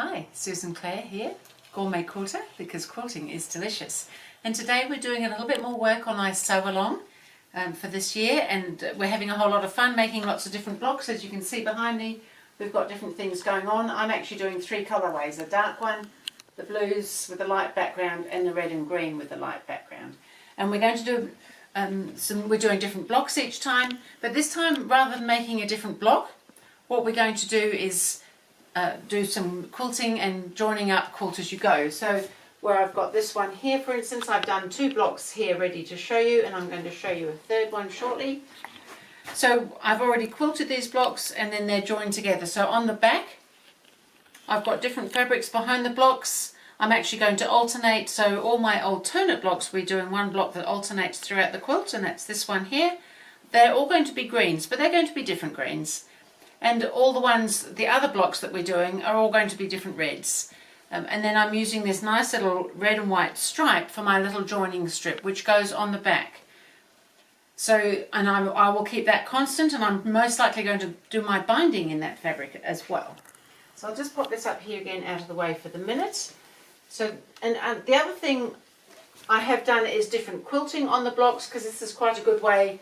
Hi, Susan Clare here, Gourmet Quilter, because quilting is delicious. And today we're doing a little bit more work on our sew along for this year, and we're having a whole lot of fun making lots of different blocks. As you can see behind me, we've got different things going on. I'm actually doing three colourways, a dark one, the blues with the light background, and the red and green with the light background. And we're going to do we're doing different blocks each time, but this time, rather than making a different block, what we're going to do is do some quilting and joining up quilt as you go. So where I've got this one here, for instance, I've done two blocks here ready to show you, and I'm going to show you a third one shortly. So I've already quilted these blocks and then they're joined together. So on the back I've got different fabrics behind the blocks. I'm actually going to alternate, so all my alternate blocks we're doing one block that alternates throughout the quilt, and that's this one here. They're all going to be greens, but they're going to be different greens. And all the other blocks that we're doing are all going to be different reds. And then I'm using this nice little red and white stripe for my little joining strip, which goes on the back. So, and I will keep that constant, and I'm most likely going to do my binding in that fabric as well. So I'll just pop this up here again out of the way for the minute. So, and the other thing I have done is different quilting on the blocks, because this is quite a good way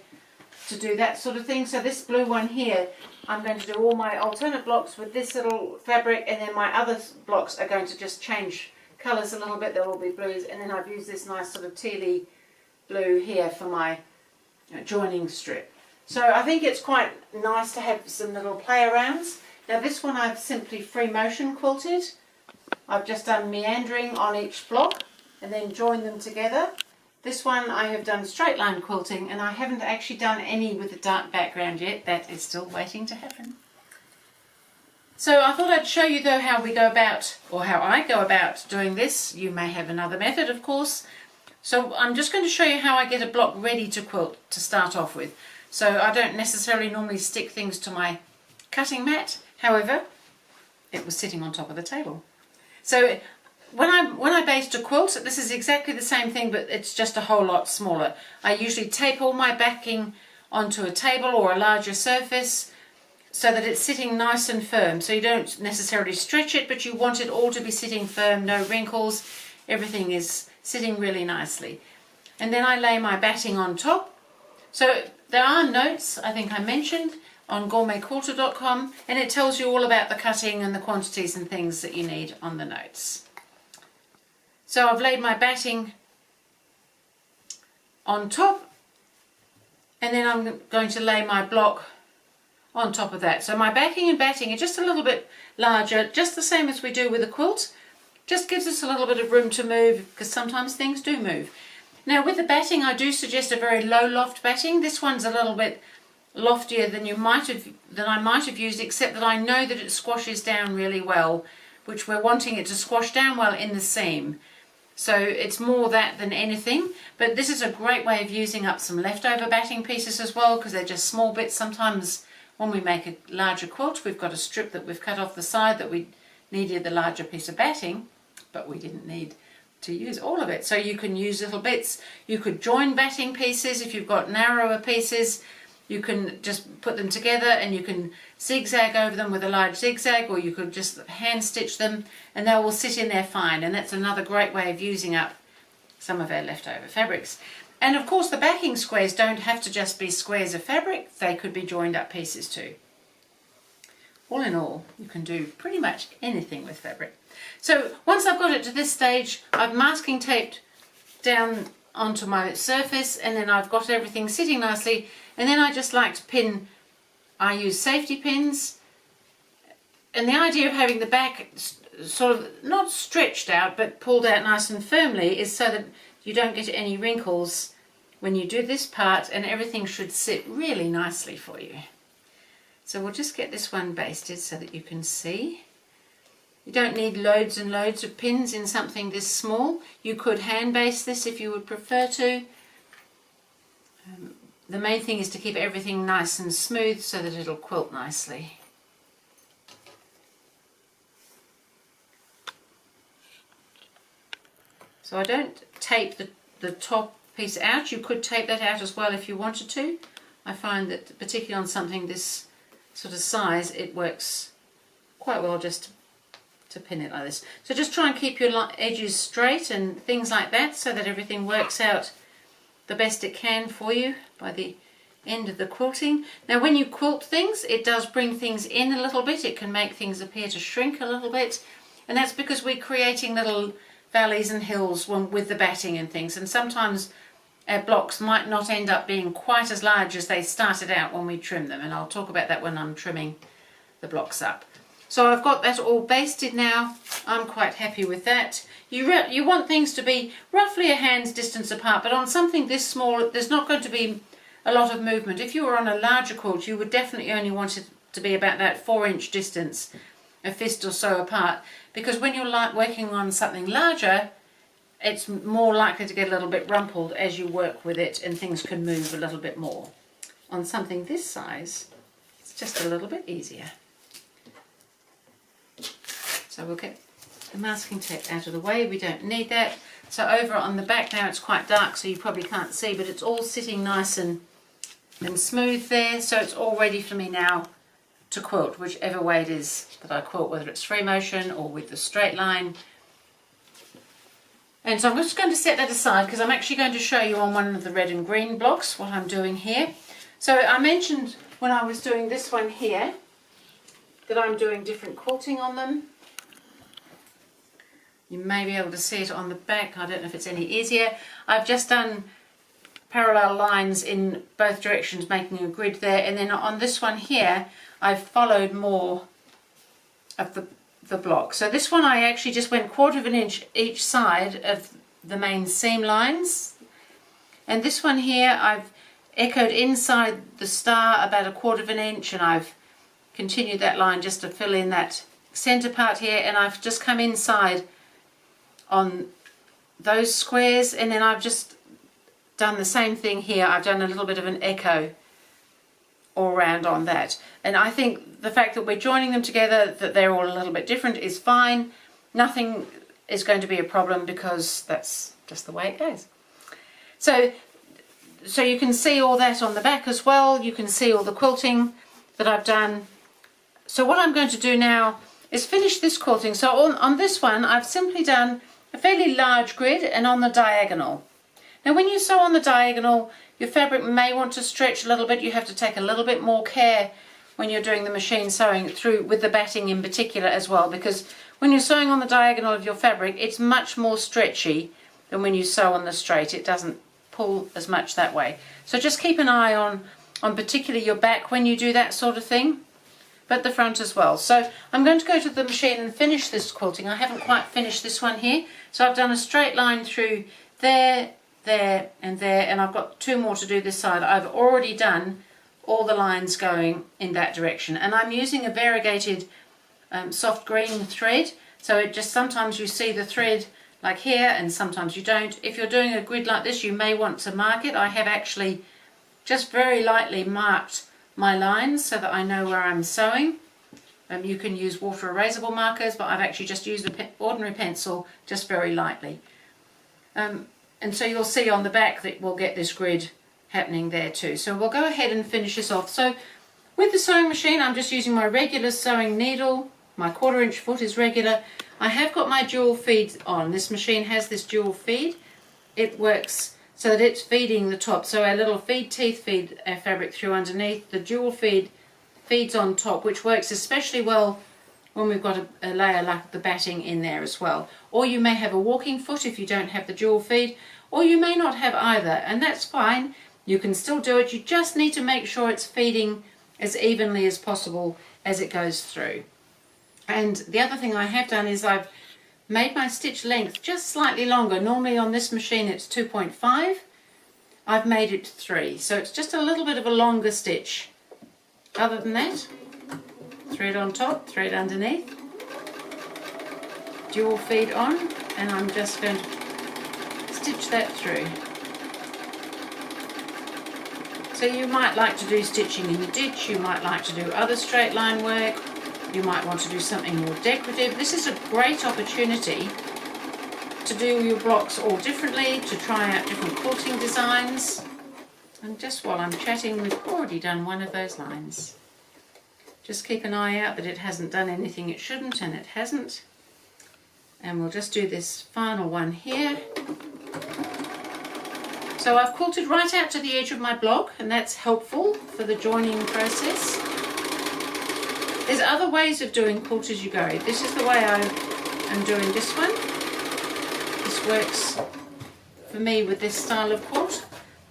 to do that sort of thing. So this blue one here, I'm going to do all my alternate blocks with this little fabric, and then my other blocks are going to just change colours a little bit. They'll all be blues, and then I've used this nice sort of tealy blue here for my joining strip. So I think it's quite nice to have some little play arounds. Now this one I've simply free motion quilted. I've just done meandering on each block and then joined them together. This one I have done straight line quilting, and I haven't actually done any with the dark background yet. That is still waiting to happen. So I thought I'd show you though how we go about, or how I go about doing this. You may have another method, of course. So I'm just going to show you how I get a block ready to quilt to start off with. So I don't necessarily normally stick things to my cutting mat. However, it was sitting on top of the table. So when I baste a quilt, this is exactly the same thing, but it's just a whole lot smaller. I usually tape all my backing onto a table or a larger surface so that it's sitting nice and firm. So you don't necessarily stretch it, but you want it all to be sitting firm, no wrinkles. Everything is sitting really nicely. And then I lay my batting on top. So there are notes, I think I mentioned, on GourmetQuilter.com, and it tells you all about the cutting and the quantities and things that you need on the notes. So I've laid my batting on top, and then I'm going to lay my block on top of that. So my backing and batting are just a little bit larger, just the same as we do with a quilt. Just gives us a little bit of room to move, because sometimes things do move. Now with the batting, I do suggest a very low loft batting. This one's a little bit loftier than I might have used, except that I know that it squashes down really well, which we're wanting it to squash down well in the seam. So it's more that than anything, but this is a great way of using up some leftover batting pieces as well, because they're just small bits. Sometimes when we make a larger quilt, we've got a strip that we've cut off the side that we needed the larger piece of batting, but we didn't need to use all of it. So you can use little bits. You could join batting pieces if you've got narrower pieces. You can just put them together, and you can zigzag over them with a large zigzag, or you could just hand stitch them and they will sit in there fine. And that's another great way of using up some of our leftover fabrics. And of course the backing squares don't have to just be squares of fabric, they could be joined up pieces too. All in all, you can do pretty much anything with fabric. So once I've got it to this stage, I've masking taped down onto my surface, and then I've got everything sitting nicely, and then I just like to pin. I use safety pins, and the idea of having the back sort of not stretched out but pulled out nice and firmly is so that you don't get any wrinkles when you do this part, and everything should sit really nicely for you. So we'll just get this one basted so that you can see. You don't need loads and loads of pins in something this small. You could hand baste this if you would prefer to. The main thing is to keep everything nice and smooth so that it'll quilt nicely. So I don't tape the top piece out. You could tape that out as well if you wanted to. I find that particularly on something this sort of size, it works quite well just to pin it like this. So just try and keep your edges straight and things like that so that everything works out the best it can for you by the end of the quilting. Now when you quilt things, it does bring things in a little bit. It can make things appear to shrink a little bit, and that's because we're creating little valleys and hills with the batting and things, and sometimes our blocks might not end up being quite as large as they started out when we trim them, and I'll talk about that when I'm trimming the blocks up. So I've got that all basted now. I'm quite happy with that. You want things to be roughly a hand's distance apart, but on something this small there's not going to be a lot of movement. If you were on a larger quilt, you would definitely only want it to be about that 4-inch distance, a fist or so apart, because when you're working on something larger, it's more likely to get a little bit rumpled as you work with it, and things can move a little bit more. On something this size, it's just a little bit easier. So we'll get the masking tape out of the way, we don't need that. So over on the back now, it's quite dark so you probably can't see, but it's all sitting nice and smooth there, so it's all ready for me now to quilt, whichever way it is that I quilt, whether it's free motion or with the straight line. And so I'm just going to set that aside because I'm actually going to show you on one of the red and green blocks what I'm doing here. So I mentioned when I was doing this one here that I'm doing different quilting on them. You may be able to see it on the back. I don't know if it's any easier. I've just done parallel lines in both directions, making a grid there, and then on this one here I've followed more of the block. So this one I actually just went 1/4 of an inch each side of the main seam lines, and this one here I've echoed inside the star about 1/4 of an inch, and I've continued that line just to fill in that center part here, and I've just come inside on those squares, and then I've just done the same thing here. I've done a little bit of an echo all around on that, and I think the fact that we're joining them together, that they're all a little bit different, is fine. Nothing is going to be a problem because that's just the way it goes. So you can see all that on the back as well. You can see all the quilting that I've done. So what I'm going to do now is finish this quilting. So on this one I've simply done a fairly large grid, and on the diagonal. Now when you sew on the diagonal, your fabric may want to stretch a little bit. You have to take a little bit more care when you're doing the machine sewing through, with the batting in particular as well, because when you're sewing on the diagonal of your fabric, it's much more stretchy than when you sew on the straight. It doesn't pull as much that way. So just keep an eye on particularly your back when you do that sort of thing, but the front as well. So I'm going to go to the machine and finish this quilting. I haven't quite finished this one here. So I've done a straight line through there, there and there, and I've got 2 more to do this side. I've already done all the lines going in that direction, and I'm using a variegated soft green thread, so it just, sometimes you see the thread like here and sometimes you don't. If you're doing a grid like this, you may want to mark it. I have actually just very lightly marked my lines so that I know where I'm sewing. You can use water erasable markers, but I've actually just used an ordinary pencil just very lightly. And so you'll see on the back that we'll get this grid happening there too. So we'll go ahead and finish this off. So with the sewing machine, I'm just using my regular sewing needle. My 1/4 inch foot is regular. I have got my dual feed on. This machine has this dual feed. It works so that it's feeding the top. So our little feed teeth feed our fabric through underneath. The dual feed feeds on top, which works especially well when we've got a layer like the batting in there as well. Or you may have a walking foot if you don't have the dual feed, or you may not have either, and that's fine. You can still do it. You just need to make sure it's feeding as evenly as possible as it goes through. And the other thing I have done is I've made my stitch length just slightly longer. Normally on this machine it's 2.5. I've made it 3, so it's just a little bit of a longer stitch. Other than that, thread on top, thread underneath, dual feed on, and I'm just going to stitch that through. So you might like to do stitching in the ditch, you might like to do other straight line work, you might want to do something more decorative. This is a great opportunity to do your blocks all differently, to try out different quilting designs. And just while I'm chatting, we've already done one of those lines. Just keep an eye out that it hasn't done anything it shouldn't, and it hasn't. And we'll just do this final one here. So I've quilted right out to the edge of my block, and that's helpful for the joining process. There's other ways of doing quilt as you go. This is the way I'm doing this one. This works for me with this style of quilt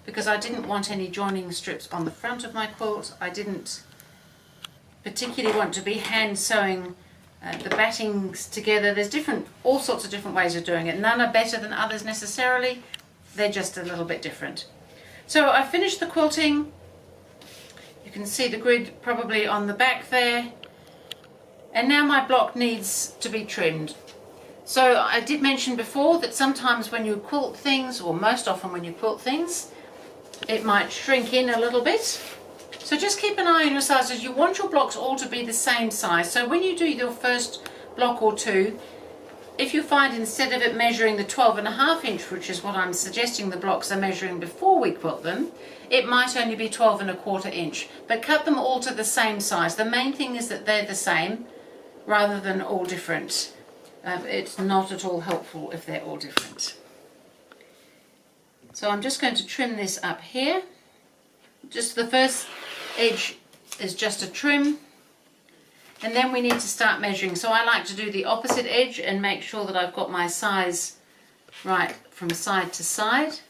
because I didn't want any joining strips on the front of my quilt. I didn't particularly want to be hand sewing the battings together. There's all sorts of different ways of doing it. None are better than others necessarily. They're just a little bit different. So I finished the quilting. You can see the grid probably on the back there. And now my block needs to be trimmed. So I did mention before that sometimes when you quilt things, or most often when you quilt things, it might shrink in a little bit. So just keep an eye on your sizes. You want your blocks all to be the same size. So when you do your first block or two, if you find instead of it measuring the 12.5 inch, which is what I'm suggesting the blocks are measuring before we quilt them, it might only be 12.25 inch. But cut them all to the same size. The main thing is that they're the same rather than all different. It's not at all helpful if they're all different. So I'm just going to trim this up here. Just the first edge is just a trim, and then we need to start measuring. So I like to do the opposite edge and make sure that I've got my size right from side to side.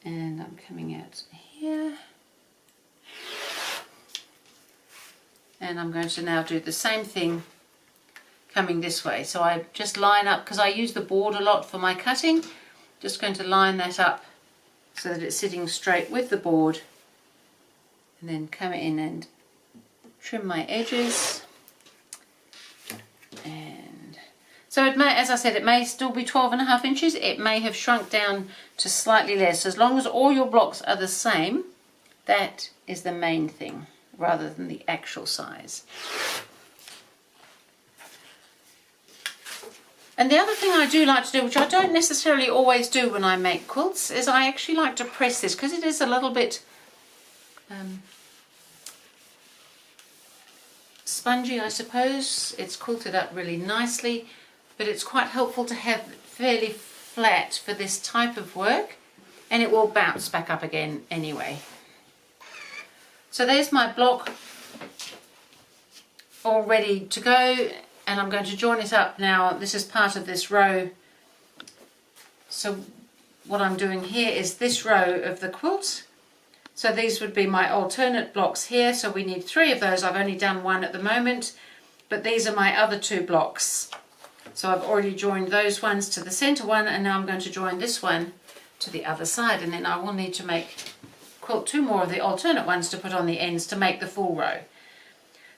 And I'm coming out here. And I'm going to now do the same thing coming this way. So I just line up, because I use the board a lot for my cutting, just going to line that up so that it's sitting straight with the board, and then come in and trim my edges. And so it may, as I said, it may still be 12.5 inches. It may have shrunk down to slightly less. As long as all your blocks are the same, that is the main thing, rather than the actual size. And the other thing I do like to do, which I don't necessarily always do when I make quilts, is I actually like to press this, because it is a little bit spongy, I suppose. It's quilted up really nicely, but it's quite helpful to have fairly flat for this type of work, and it will bounce back up again anyway. So there's my block all ready to go. And I'm going to join it up now. This is part of this row. So what I'm doing here is this row of the quilt. So these would be my alternate blocks here. So we need 3 of those. I've only done 1 at the moment, but these are my other 2 blocks. So I've already joined those ones to the center one, and now I'm going to join this one to the other side. And then I will need to quilt 2 more of the alternate ones to put on the ends to make the full row.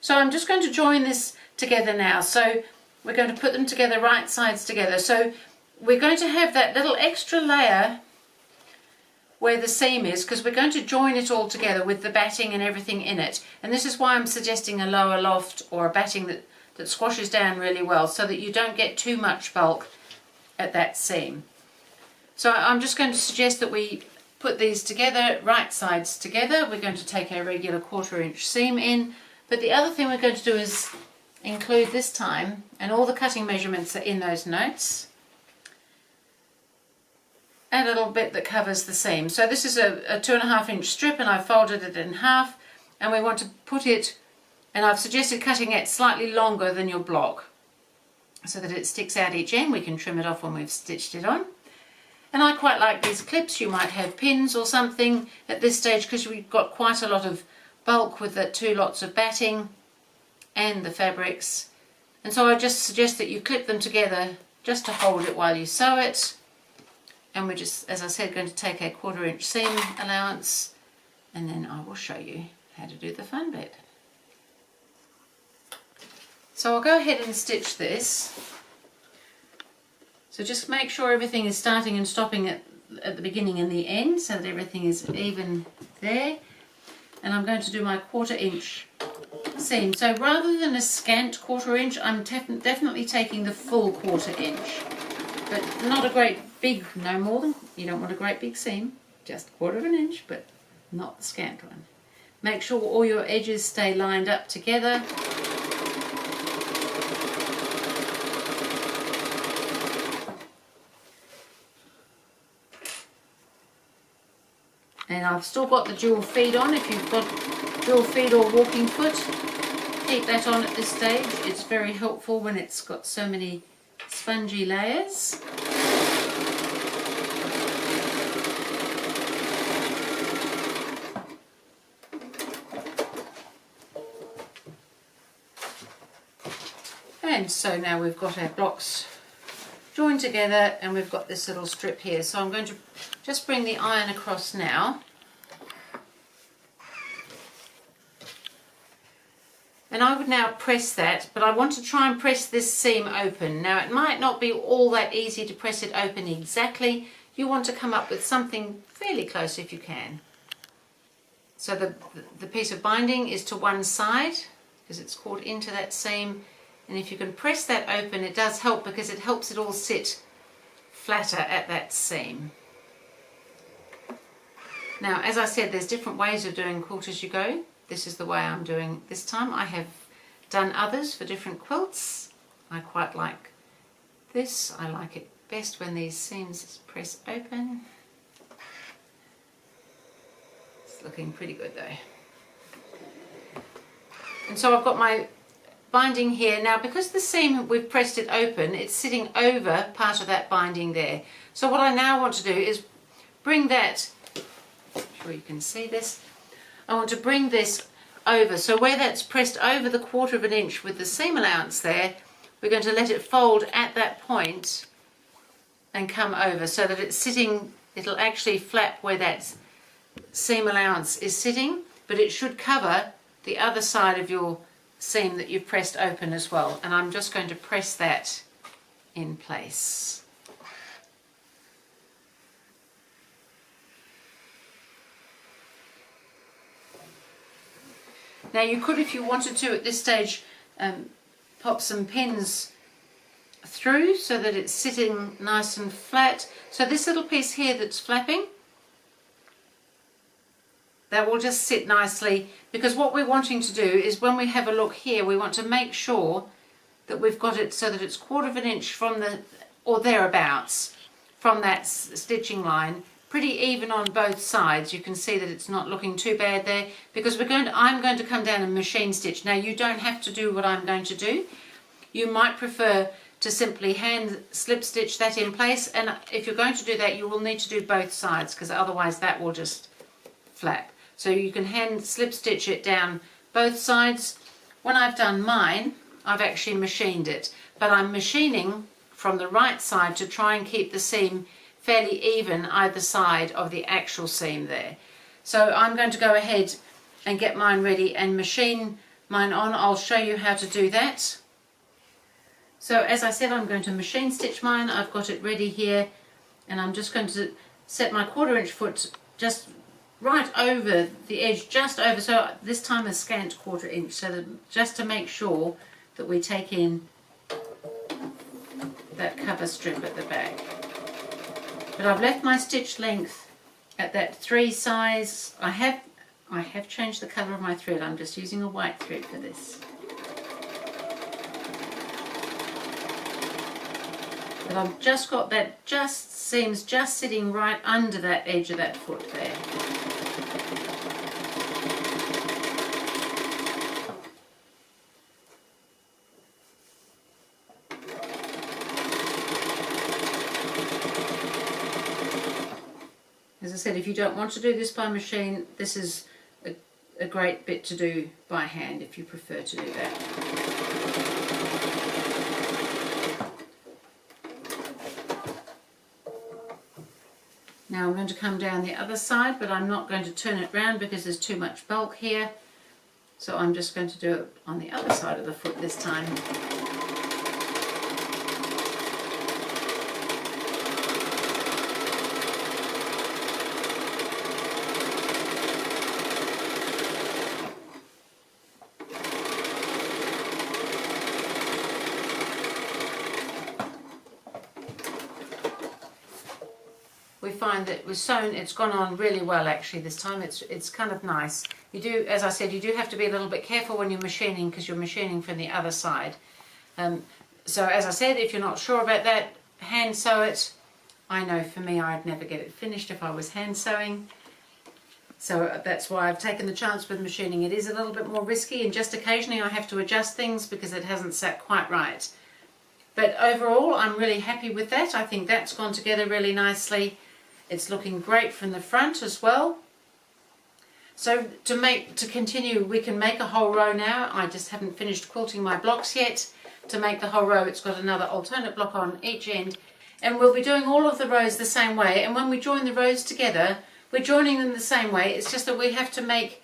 So I'm just going to join this together now. So we're going to put them together, right sides together. So we're going to have that little extra layer where the seam is, because we're going to join it all together with the batting and everything in it. And this is why I'm suggesting a lower loft or a batting that squashes down really well, so that you don't get too much bulk at that seam. So I'm just going to suggest that we put these together, right sides together. We're going to take our regular 1/4 inch seam in. But the other thing we're going to do is include this time, and all the cutting measurements are in those notes, a little bit that covers the seam. So this is a 2.5 inch strip, and I've folded it in half, and we want to put it, and I've suggested cutting it slightly longer than your block so that it sticks out each end. We can trim it off when we've stitched it on. And I quite like these clips. You might have pins or something at this stage, because we've got quite a lot of bulk with the 2 lots of batting and the fabrics. And so I just suggest that you clip them together just to hold it while you sew it. And we're just, as I said, going to take a 1/4 inch seam allowance, and then I will show you how to do the fun bit. So I'll go ahead and stitch this. So just make sure everything is starting and stopping at the beginning and the end, so that everything is even there. And I'm going to do my 1/4 inch seam. So rather than a scant 1/4 inch, I'm definitely taking the full 1/4 inch. But not a great big, no more than, you don't want a great big seam, just 1/4 inch, but not the scant one. Make sure all your edges stay lined up together. And I've still got the dual feed on. If you've got dual feed or walking foot, keep that on at this stage. It's very helpful when it's got so many spongy layers. And so now we've got our blocks joined together and we've got this little strip here. So I'm going to just bring the iron across now. And I would now press that, but I want to try and press this seam open. Now it might not be all that easy to press it open exactly. You want to come up with something fairly close if you can. So the piece of binding is to one side because it's caught into that seam. And if you can press that open, it does help because it helps it all sit flatter at that seam. Now, as I said, there's different ways of doing quilt as you go. This is the way I'm doing this time. I have done others for different quilts. I quite like this. I like it best when these seams press open. It's looking pretty good though. And so I've got my binding here. Now because the seam, we've pressed it open, it's sitting over part of that binding there. So what I now want to do is bring that, I'm sure you can see this, I want to bring this over. So where that's pressed over the 1/4 of an inch with the seam allowance there, we're going to let it fold at that point and come over so that it's sitting, it'll actually flap where that seam allowance is sitting, but it should cover the other side of your seam that you've pressed open as well. And I'm just going to press that in place. Now you could, if you wanted to at this stage, pop some pins through so that it's sitting nice and flat. So this little piece here that's flapping, that will just sit nicely, because what we're wanting to do is when we have a look here, we want to make sure that we've got it so that it's 1/4 of an inch from the, or thereabouts, from that stitching line, pretty even on both sides. You can see that it's not looking too bad there, because I'm going to come down and machine stitch. Now you don't have to do what I'm going to do. You might prefer to simply hand slip stitch that in place, and if you're going to do that you will need to do both sides, because otherwise that will just flap. So you can hand slip stitch it down both sides. When I've done mine, I've actually machined it, but I'm machining from the right side to try and keep the seam fairly even either side of the actual seam there. So I'm going to go ahead and get mine ready and machine mine on. I'll show you how to do that. So as I said, I'm going to machine stitch mine. I've got it ready here, and I'm just going to set my 1/4 inch foot just right over the edge, just over, so this time a scant 1/4 inch, so that just to make sure that we take in that cover strip at the back. But I've left my stitch length at that 3 size. I have changed the colour of my thread. I'm just using a white thread for this. But I've just got that, just seams just sitting right under that edge of that foot there. As I said, if you don't want to do this by machine, this is a great bit to do by hand if you prefer to do that. Now I'm going to come down the other side, but I'm not going to turn it round because there's too much bulk here. So I'm just going to do it on the other side of the foot this time. We find that with sewn, it's gone on really well actually this time. It's kind of nice. You do, as I said, you do have to be a little bit careful when you're machining, because you're machining from the other side. So as I said, if you're not sure about that, hand sew it. I know for me I'd never get it finished if I was hand sewing. So that's why I've taken the chance with machining. It is a little bit more risky, and just occasionally I have to adjust things because it hasn't sat quite right. But overall, I'm really happy with that. I think that's gone together really nicely. It's looking great from the front as well. So to continue, we can make a whole row now. I just haven't finished quilting my blocks yet. To make the whole row, it's got another alternate block on each end. And we'll be doing all of the rows the same way. And when we join the rows together, we're joining them the same way. It's just that we have to make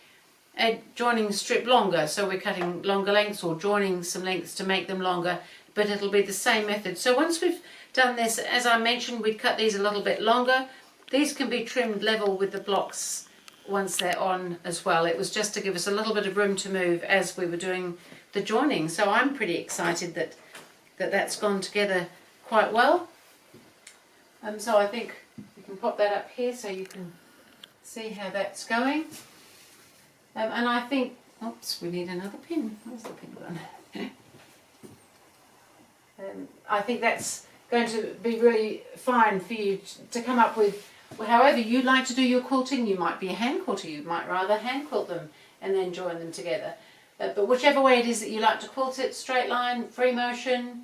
a joining strip longer. So we're cutting longer lengths or joining some lengths to make them longer. But it'll be the same method. So once we've done this, as I mentioned, we'd cut these a little bit longer. These can be trimmed level with the blocks once they're on as well. It was just to give us a little bit of room to move as we were doing the joining. So I'm pretty excited that that's gone together quite well. So I think you can pop that up here so you can see how that's going. And I think, oops, we need another pin. Where's the pin gone? I think that's going to be really fine for you to come up with however you like to do your quilting. You might be a hand quilter, you might rather hand quilt them and then join them together. But whichever way it is that you like to quilt it, straight line, free motion,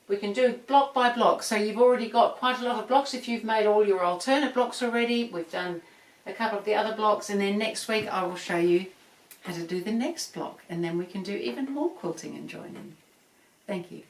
we can do block by block. So you've already got quite a lot of blocks if you've made all your alternate blocks already. We've done a couple of the other blocks, and then next week I will show you how to do the next block, and then we can do even more quilting and joining. Thank you.